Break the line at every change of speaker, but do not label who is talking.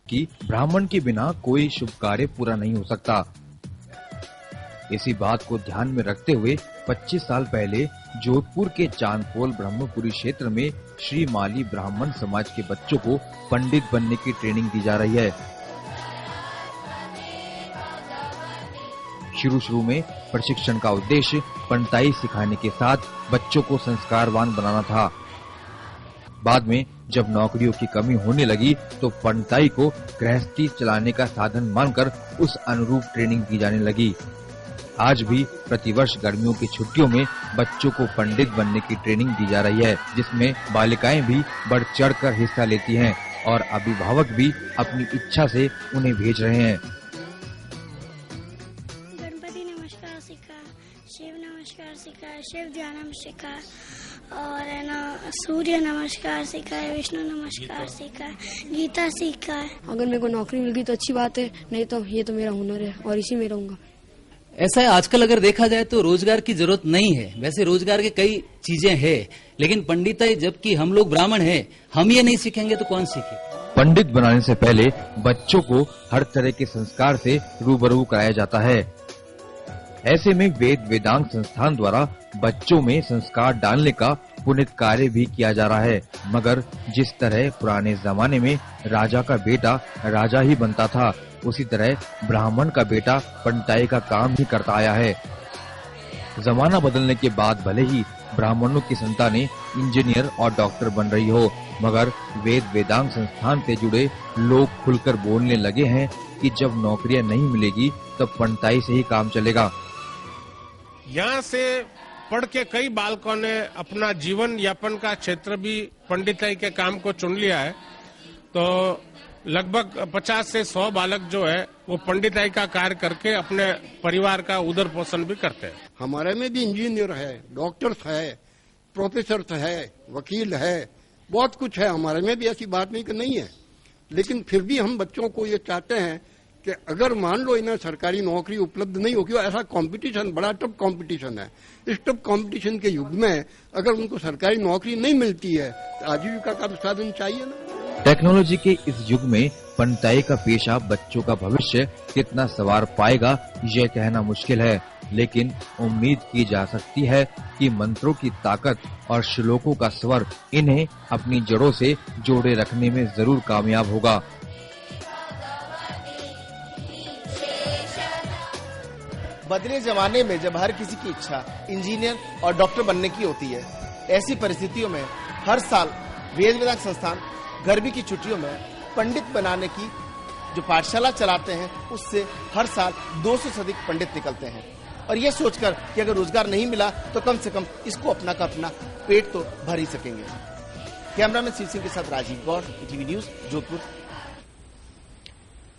कि ब्राह्मण के बिना कोई शुभ कार्य पूरा नहीं हो सकता। इसी बात को ध्यान में रखते हुए 25 साल पहले जोधपुर के चांदपोल ब्रह्मपुरी क्षेत्र में श्री माली ब्राह्मण समाज के बच्चों को पंडित बनने की ट्रेनिंग दी जा रही है। शुरू में प्रशिक्षण का उद्देश्य पंडिताई सिखाने के साथ बच्चों को संस्कारवान बनाना था। बाद में जब नौकरियों की कमी होने लगी तो पंडिताई को गृहस्थी चलाने का साधन मानकर उस अनुरूप ट्रेनिंग दी जाने लगी। आज भी प्रतिवर्ष गर्मियों की छुट्टियों में बच्चों को पंडित बनने की ट्रेनिंग दी जा रही है, जिसमें बालिकाएं भी बढ़ चढ़कर हिस्सा लेती हैं और अभिभावक भी अपनी इच्छा से उन्हें भेज रहे हैं।
गणपति नमस्कार सीखा, शिव नमस्कार सीखा, शिव ध्यान सीखा और है ना सूर्य नमस्कार सीखा है, विष्णु नमस्कार सीखा है, गीता सीखा है।
अगर मेरे को नौकरी मिल गई तो अच्छी बात है, नहीं तो ये तो मेरा हुनर है और इसी में रहूंगा।
ऐसा है, आजकल अगर देखा जाए तो रोजगार की जरूरत नहीं है। वैसे रोजगार की कई चीजें हैं, लेकिन पंडिताई जबकि हम लोग ब्राह्मण हैं, हम ये नहीं सीखेंगे तो कौन सीखे।
पंडित बनाने से पहले बच्चों को हर तरह के संस्कार से रूबरू कराया जाता है। ऐसे में वेद वेदांग संस्थान द्वारा बच्चों में संस्कार डालने का पुनीत कार्य भी किया जा रहा है। मगर जिस तरह पुराने जमाने में राजा का बेटा राजा ही बनता था, उसी तरह ब्राह्मण का बेटा पंडिताई का काम ही करता आया है। जमाना बदलने के बाद भले ही ब्राह्मणों की संतानें इंजीनियर और डॉक्टर बन रही हो, मगर वेद वेदांग संस्थान से जुड़े लोग खुलकर बोलने लगे हैं कि जब नौकरियां नहीं मिलेगी तब पंडिताई से ही काम चलेगा।
यहाँ से पढ़ के कई बालकों ने अपना जीवन यापन का क्षेत्र भी पंडिताई के काम को चुन लिया है। तो लगभग 50 से 100 बालक जो है वो पंडिताई का कार्य करके अपने परिवार का उदर पोषण भी करते हैं।
हमारे में भी इंजीनियर है, डॉक्टर्स है, प्रोफेसर है, वकील है, बहुत कुछ है हमारे में भी, ऐसी बात नहीं कि नहीं है। लेकिन फिर भी हम बच्चों को ये चाहते हैं कि अगर मान लो इन्हें सरकारी नौकरी उपलब्ध नहीं होगी, ऐसा कंपटीशन, बड़ा टफ कंपटीशन है, इस टफ कंपटीशन के युग में अगर उनको सरकारी नौकरी नहीं मिलती है तो आजीविका का साधन चाहिए ना।
टेक्नोलॉजी के इस युग में पंडिताई का पेशा बच्चों का भविष्य कितना संवार पाएगा यह कहना मुश्किल है, लेकिन उम्मीद की जा सकती है कि मंत्रों की ताकत और श्लोकों का स्वर इन्हें अपनी जड़ों से जोड़े रखने में जरूर कामयाब होगा।
बदले जमाने में जब हर किसी की इच्छा इंजीनियर और डॉक्टर बनने की होती है, ऐसी परिस्थितियों में हर साल वेद वेदांग संस्थान गर्मी की छुट्टियों में पंडित बनाने की जो पाठशाला चलाते हैं, उससे हर साल 200 से अधिक पंडित निकलते हैं। और ये सोचकर कि अगर रोजगार नहीं मिला तो कम से कम इसको अपना का अपना पेट तो भर ही सकेंगे। कैमरामैन शिव सिंह के साथ राजीव गौड़, टीवी न्यूज, जोधपुर।